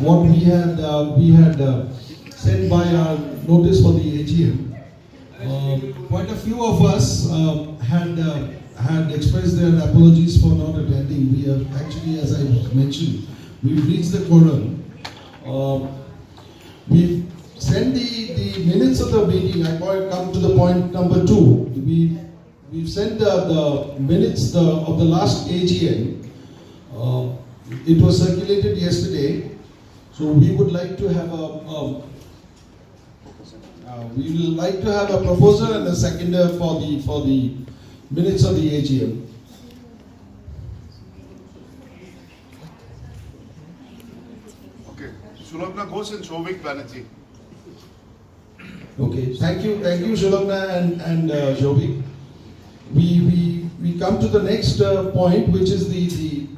what we had sent by our notice for the AGM. Quite a few of us had expressed their apologies for not attending. We have actually, as I mentioned, we've reached the quorum. We've sent the minutes of the meeting. I come to the point number 2. We've sent the minutes of the last AGM. It was circulated yesterday, so we would like to have a proposer and a seconder for the minutes of the AGM. Okay, Shulagna Ghose and Shobik Banerjee. Okay, thank you, Shulagna and Shobik. We come to the next point, which is the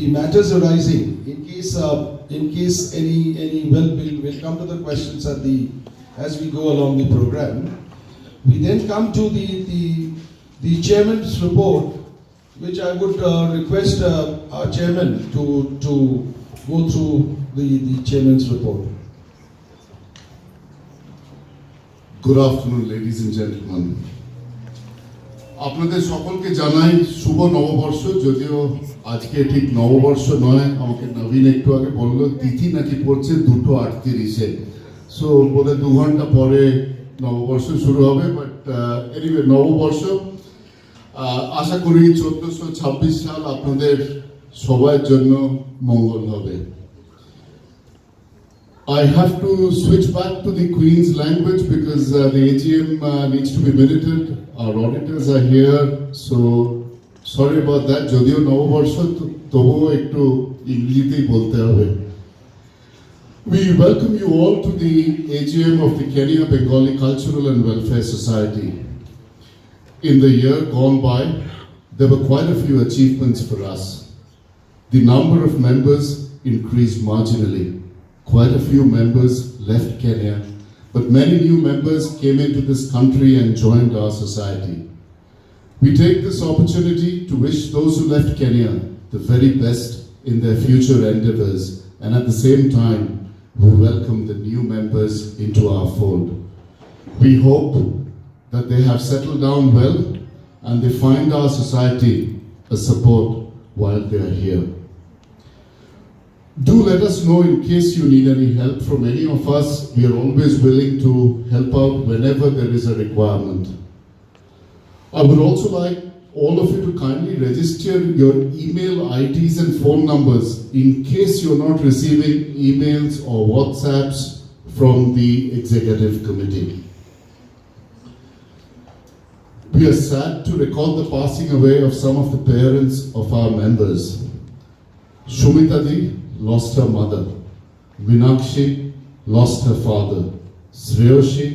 matters arising. In case any we'll come to the questions as we go along the program. We then come to the chairman's report, which I would request our chairman to go through the chairman's report. Good afternoon, ladies and gentlemen. আপনাদের সকলকে জানাই শুভ নববর্ষ, যদিও আজকে ঠিক নববর্ষ নয়। আমাকে নবীন একটু আগে বললো তিথি নাকি পড়ছে 2:38-এ, সো বোধহয় 2 ঘন্টা পরে নববর্ষ শুরু হবে। বাট এনিওয়ে, নববর্ষ আশা করি 1426 সাল আপনাদের সবার জন্য মঙ্গল হবে। I have to switch back to the Queen's language because the AGM needs to be minuted. Our auditors are here, so sorry about that. Jodio Novoborsho tobo ekটু ইংরেজিতেই বলতে হবে। We welcome you all to the AGM of the Kenya Bengali Cultural and Welfare Society. In the year gone by, there were quite a few achievements for us. The number of members increased marginally. Quite a few members left Kenya, but many new members came into this country and joined our society. We take this opportunity to wish those who left Kenya the very best in their future endeavors, and at the same time, we welcome the new members into our fold. We hope that they have settled down well and they find our society a support while they are here. Do let us know in case you need any help from any of us. We are always willing to help out whenever there is a requirement. I would also like all of you to kindly register your email IDs and phone numbers in case you're not receiving emails or WhatsApps from the executive committee. We are sad to record the passing away of some of the parents of our members. Shumita Di lost her mother. Minakshi lost her father. Sreyoshi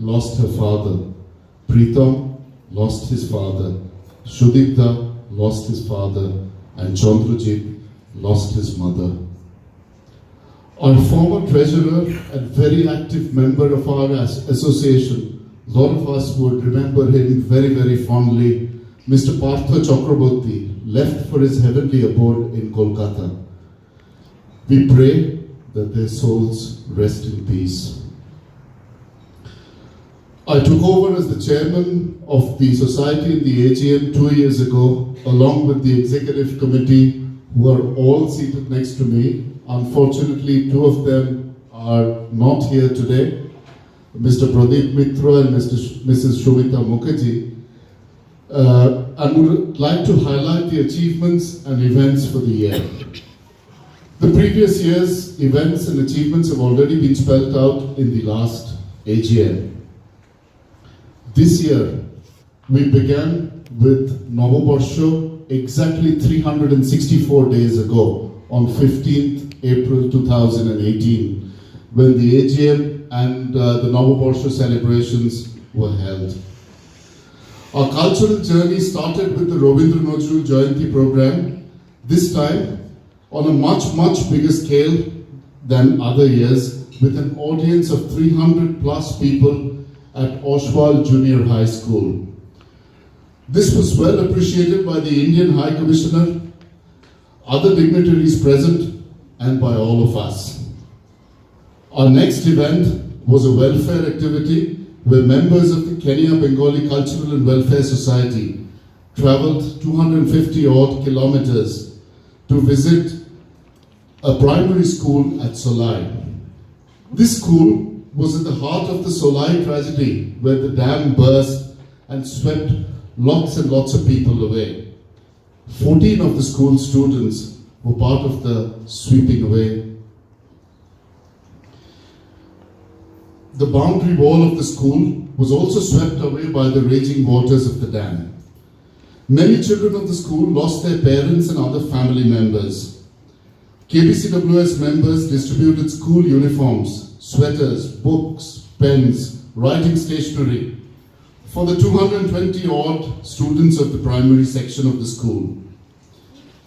lost her father. Pritam lost his father. Shudipta lost his father. And Chandrajit lost his mother. Our former treasurer and very active member of our association, a lot of us would remember him very, very fondly. Mr. Partha Chakraborty left for his heavenly abode in Kolkata. We pray that their souls rest in peace. I took over as the chairman of the society in the AGM 2 years ago, along with the executive committee, who are all seated next to me. Unfortunately, 2 of them are not here today, Mr. Prateek Mitra and Mrs. Shobita Mukherjee. I would like to highlight the achievements and events for the year. The previous year's events and achievements have already been spelled out in the last AGM. This year, we began with Novoborsho exactly 364 days ago, on 15th April 2018, when the AGM and the Novoborsho celebrations were held. Our cultural journey started with the Robindra Nazrul Jayanti program, this time on a much bigger scale than other years, with an audience of 300 plus people at Oswald Junior High School. This was well appreciated by the Indian High Commissioner, other dignitaries present, and by all of us. Our next event was a welfare activity where members of the Kenya Bengali Cultural and Welfare Society travelled 250 odd kilometers to visit a primary school at Solai. This school was at the heart of the Solai tragedy where the dam burst and swept lots and lots of people away. 14 of the school students were part of the sweeping away. The boundary wall of the school was also swept away by the raging waters of the dam. Many children of the school lost their parents and other family members. KBCWS members distributed school uniforms, sweaters, books, pens, writing stationery for the 220 odd students of the primary section of the school.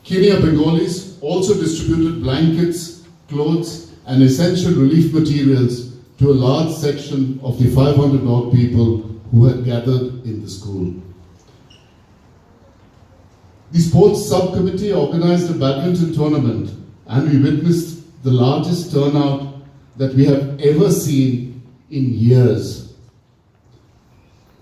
Kenya Bengalis also distributed blankets, clothes and essential relief materials to a large section of the 500 odd people who had gathered in the school. The sports subcommittee organized a badminton tournament and we witnessed the largest turnout that we have ever seen in years.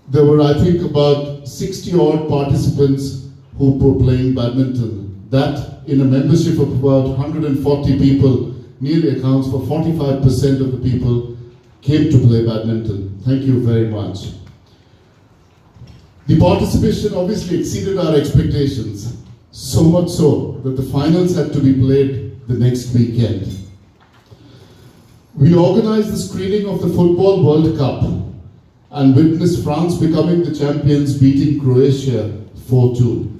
There were, I think, about 60 odd participants who were playing badminton. That, in a membership of about 140 people, nearly accounts for 45% of the people came to play badminton. Thank you very much. The participation obviously exceeded our expectations, so much so that the finals had to be played the next weekend. We organized the screening of the Football World Cup and witnessed France becoming the champions, beating Croatia 4-2.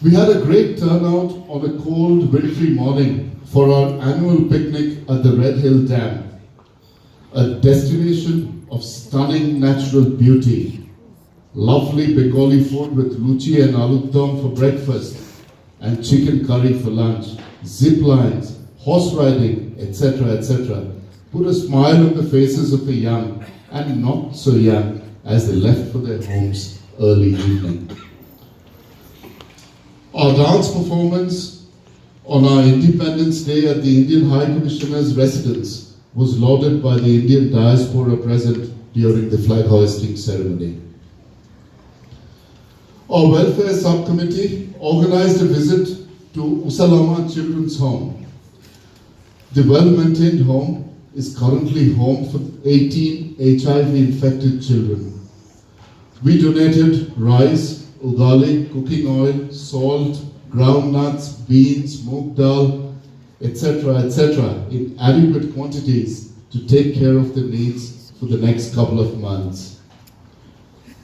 We had a great turnout on a cold, wintry morning for our annual picnic at the Red Hill Dam, a destination of stunning natural beauty, lovely Bengali food with luchi and aloo dum for breakfast, and chicken curry for lunch, zip lines, horse riding, etc., etc., put a smile on the faces of the young and not so young as they left for their homes early evening. Our dance performance on our Independence Day at the Indian High Commissioner's residence was lauded by the Indian diaspora present during the flag hoisting ceremony. Our welfare subcommittee organized a visit to Usalama Children's Home. The well-maintained home is currently home for 18 HIV-infected children. We donated rice, ugali, cooking oil, salt, groundnuts, beans, moong dal, etc., etc., in adequate quantities to take care of the needs for the next couple of months.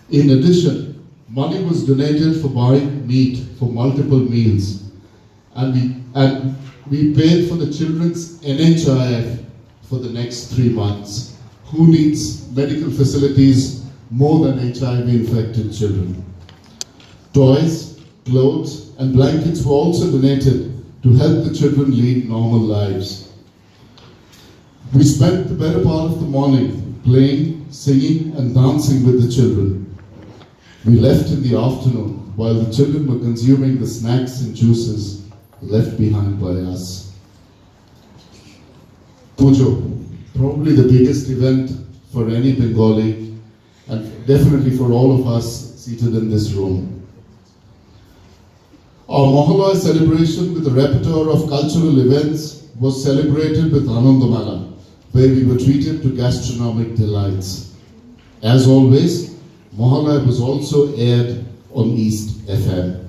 In addition, money was donated for buying meat for multiple meals, and we paid for the children's NHIF for the next 3 months. Who needs medical facilities more than HIV-infected children? Toys, clothes, and blankets were also donated to help the children lead normal lives. We spent the better part of the morning playing, singing, and dancing with the children. We left in the afternoon while the children were consuming the snacks and juices left behind by us. Pujo, probably the biggest event for any Bengali and definitely for all of us seated in this room. Our Mohalla celebration with a repertoire of cultural events was celebrated with Anandamala, where we were treated to gastronomic delights. As always, Mohalla was also aired on East FM.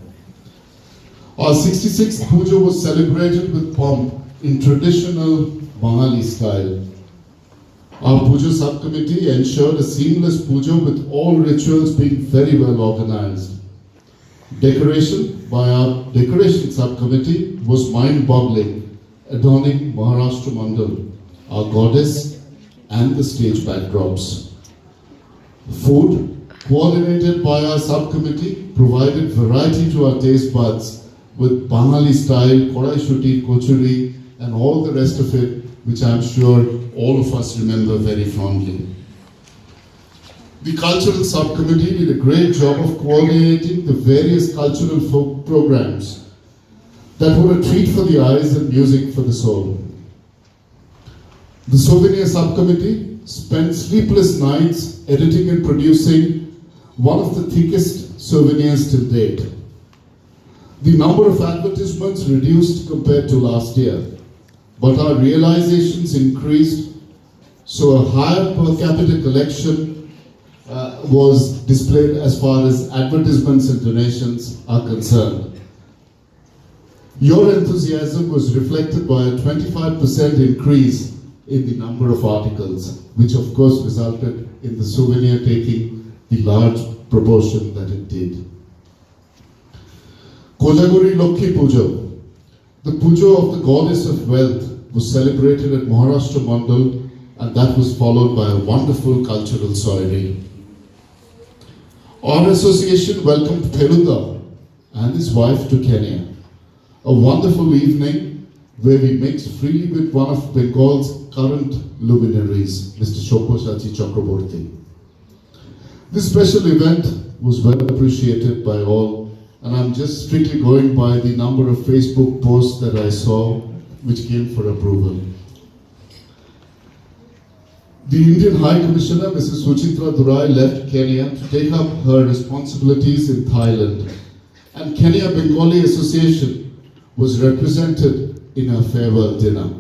Our 66th Puja was celebrated with pomp in traditional Bengali style. Our Puja subcommittee ensured a seamless Puja with all rituals being very well organized. Decoration by our decoration subcommittee was mind-boggling, adorning Maharashtra Mandal, our goddess, and the stage backdrops. Food, coordinated by our subcommittee, provided variety to our taste buds with Bengali style, kodai shuti, kochuri, and all the rest of it, which I'm sure all of us remember very fondly. The cultural subcommittee did a great job of coordinating the various cultural folk programs that were a treat for the eyes and music for the soul. The Souvenir Subcommittee spent sleepless nights editing and producing one of the thickest souvenirs till date. The number of advertisements reduced compared to last year, but our realizations increased, so a higher per capita collection was displayed as far as advertisements and donations are concerned. Your enthusiasm was reflected by a 25% increase in the number of articles, which of course resulted in the souvenir taking the large proportion that it did. Kojaguri Lokhi Pujo, the Pujo of the goddess of wealth, was celebrated at Maharashtra Mandal, and that was followed by a wonderful cultural soiree. Our association welcomed Peluda and his wife to Kenya. A wonderful evening where we mixed freely with one of Bengal's current luminaries, Mr. Shobhashachi Chakraborty. This special event was well appreciated by all, and I'm just strictly going by the number of Facebook posts that I saw which came for approval. The Indian High Commissioner, Mrs. Suchitra Durai, left Kenya to take up her responsibilities in Thailand, and Kenya Bengalee Association was represented in a farewell dinner.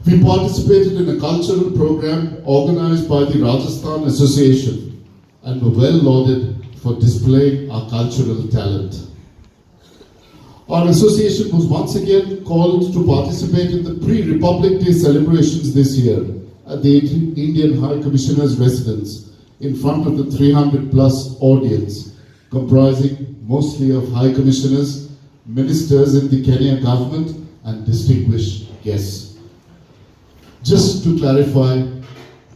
We participated in a cultural program organized by the Rajasthan Association and were well lauded for displaying our cultural talent. Our association was once again called to participate in the pre-Republic Day celebrations this year at the Indian High Commissioner's residence in front of the 300+ audience, comprising mostly of High Commissioners, ministers in the Kenya government, and distinguished guests. Just to clarify,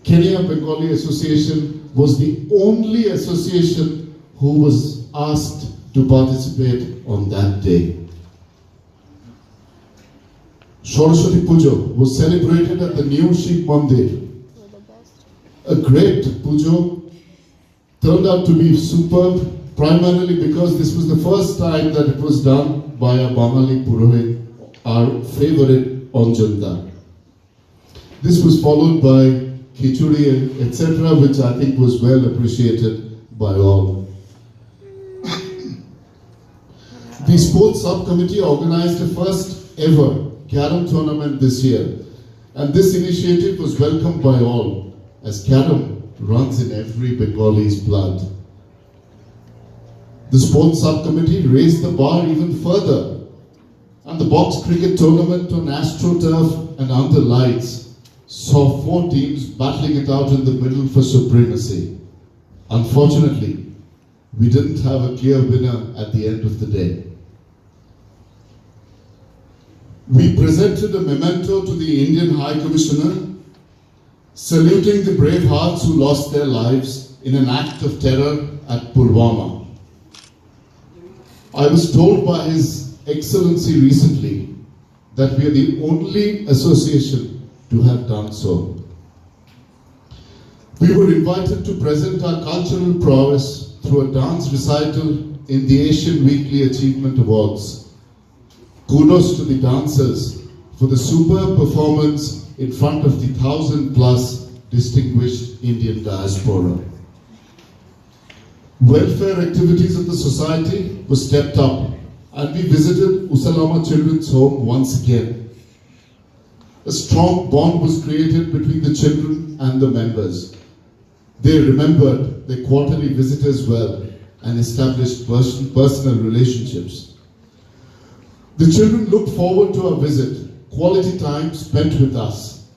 Kenya Bengalee Association was the only association who was asked to participate on that day. Saraswati Pujo was celebrated at the new Shiv Mandir. A great Pujo turned out to be superb, primarily because this was the first time that it was done by a Bengalee Purohit, our favorite Onjanda. This was followed by Khichuri, etc., which I think was well appreciated by all. The Sports Subcommittee organized the first ever Carom tournament this year, and this initiative was welcomed by all, as Carom runs in every Bengalee's blood. The Sports Subcommittee raised the bar even further, and the box cricket tournament on AstroTurf and under lights saw 4 teams battling it out in the middle for supremacy. Unfortunately, we didn't have a clear winner at the end of the day. We presented a memento to the Indian High Commissioner, saluting the brave hearts who lost their lives in an act of terror at Pulwama. I was told by His Excellency recently that we are the only association to have done so. We were invited to present our cultural prowess through a dance recital in the Asian Weekly Achievement Awards. Kudos to the dancers for the superb performance in front of the 1,000+ distinguished Indian diaspora. Welfare activities of the society were stepped up, and we visited Usalama Children's Home once again. A strong bond was created between the children and the members. They remembered their quarterly visitors well and established personal relationships. The children looked forward to our visit, quality time spent with us.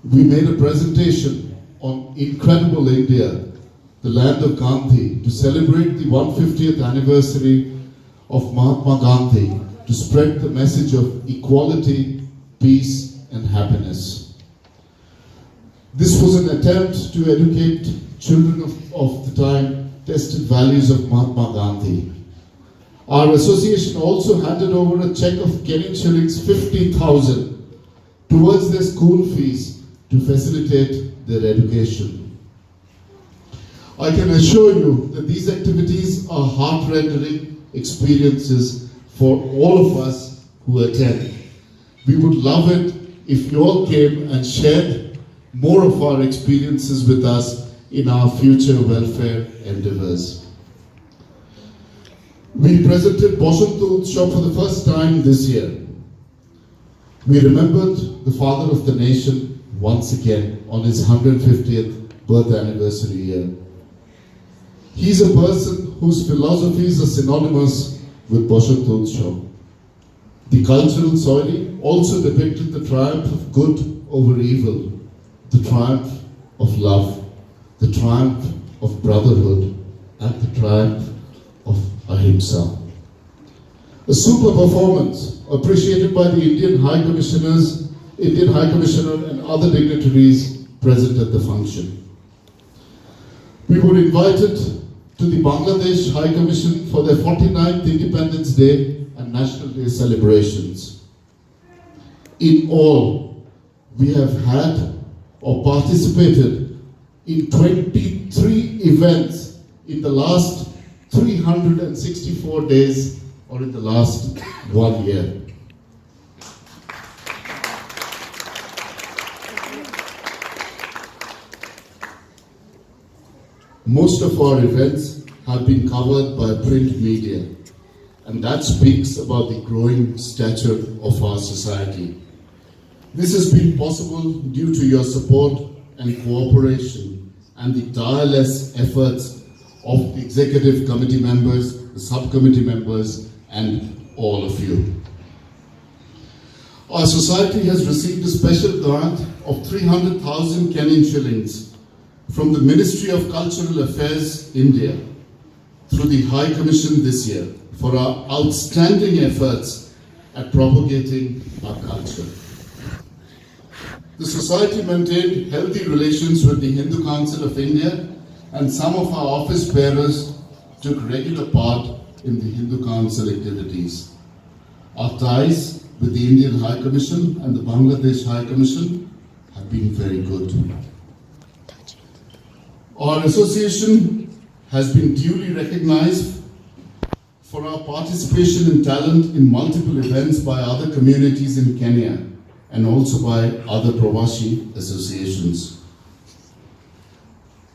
We made a presentation on Incredible India, the land of Gandhi, to celebrate the 150th anniversary of Mahatma Gandhi, to spread the message of equality, peace, and happiness. This was an attempt to educate children of the time tested values of Mahatma Gandhi. Our association also handed over a check of Kenyan shillings 50,000 towards their school fees to facilitate their education. I can assure you that these activities are heart-rendering experiences for all of us who attend. We would love it if you all came and shared more of our experiences with us in our future welfare endeavors. We presented Boshantu Utsav for the first time this year. We remembered the father of the nation once again on his 150th birth anniversary year. He's a person whose philosophies are synonymous with Boshantu Utsav. The cultural soil also depicted the triumph of good over evil, the triumph of love, the triumph of brotherhood, and the triumph of ahimsa. A super performance appreciated by the Indian High Commissioner and other dignitaries present at the function. We were invited to the Bangladesh High Commission for their 49th Independence Day and National Day celebrations. In all, we have had or participated in 23 events in the last 364 days or in the last 1 year. Most of our events have been covered by print media, and that speaks about the growing stature of our society. This has been possible due to your support and cooperation and the tireless efforts of the executive committee members, the subcommittee members, and all of you. Our society has received a special grant of 300,000 Kenyan shillings from the Ministry of Cultural Affairs, India, through the High Commission this year for our outstanding efforts at propagating our culture. The society maintained healthy relations with the Hindu Council of India, and some of our office bearers took regular part in the Hindu Council activities. Our ties with the Indian High Commission and the Bangladesh High Commission have been very good. Our association has been duly recognized for our participation and talent in multiple events by other communities in Kenya and also by other Pravasi associations.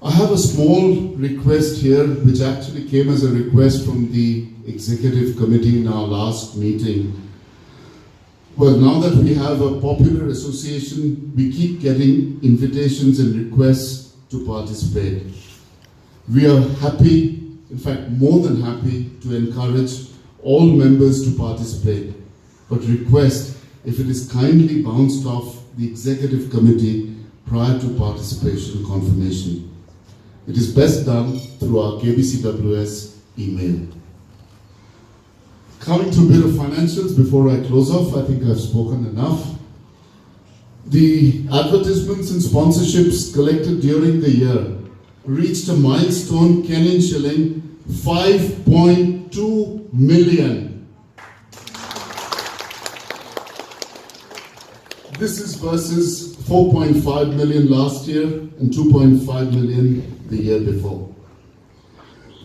I have a small request here, which actually came as a request from the executive committee in our last meeting. Well, now that we have a popular association, we keep getting invitations and requests to participate. We are happy, in fact more than happy, to encourage all members to participate, but request if it is kindly bounced off the executive committee prior to participation confirmation. It is best done through our KBCWS email. Coming to a bit of financials before I close off, I think I've spoken enough. The advertisements and sponsorships collected during the year reached a milestone Kenyan shilling 5.2 million. This is versus 4.5 million last year and 2.5 million the year before.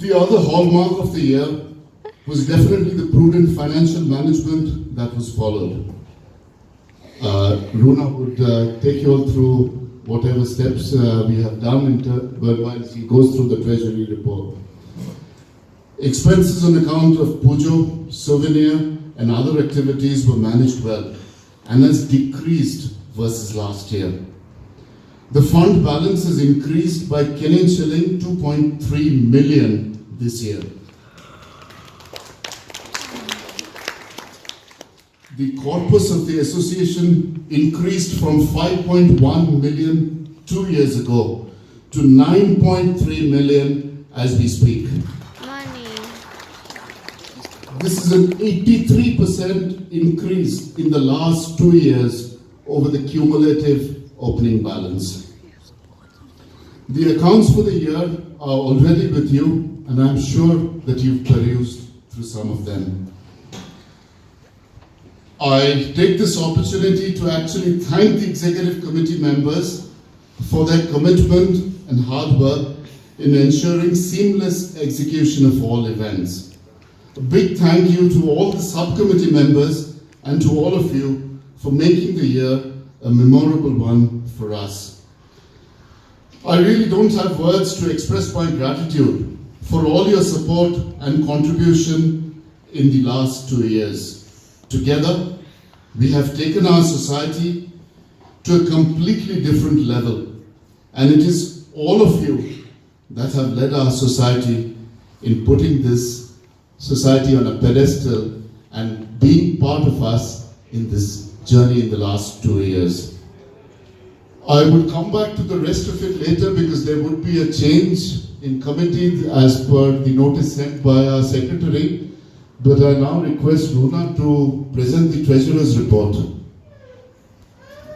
The other hallmark of the year was definitely the prudent financial management that was followed. Runa would take you all through whatever steps we have done while he goes through the treasury report. Expenses on account of pujo, souvenir and other activities were managed well and has decreased versus last year. The fund balance has increased by Kenyan shilling 2.3 million this year. The corpus of the association increased from 5.1 million 2 years ago to 9.3 million as we speak. Money. This is an 83% increase in the last 2 years over the cumulative opening balance. The accounts for the year are already with you, and I'm sure that you've perused through some of them. I take this opportunity to actually thank the executive committee members for their commitment and hard work in ensuring seamless execution of all events. A big thank you to all the subcommittee members and to all of you for making the year a memorable one for us. I really don't have words to express my gratitude for all your support and contribution in the last 2 years. Together, we have taken our society to a completely different level, and it is all of you that have led our society in putting this society on a pedestal and being part of us in this journey in the last 2 years. I would come back to the rest of it later because there would be a change in committee as per the notice sent by our secretary, but I now request Runa to present the Treasurer's report.